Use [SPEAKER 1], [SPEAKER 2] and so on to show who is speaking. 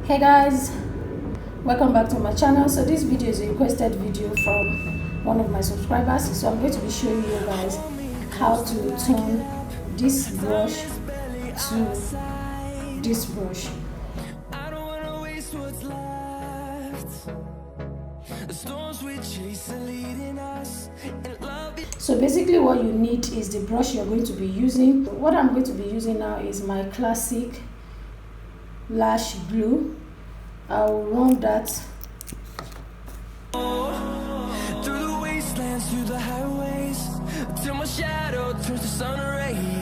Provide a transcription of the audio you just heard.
[SPEAKER 1] Hey guys, welcome back to my channel. So this video is a requested video from one of my subscribers, so I'm going to be showing you guys how to turn this brush to this brush. So basically what you need is the brush you're going to be using. What I'm going to be using now is my classic lash glue. I'll run that
[SPEAKER 2] through the wastelands, through the highways, till my shadow turns to sun rays.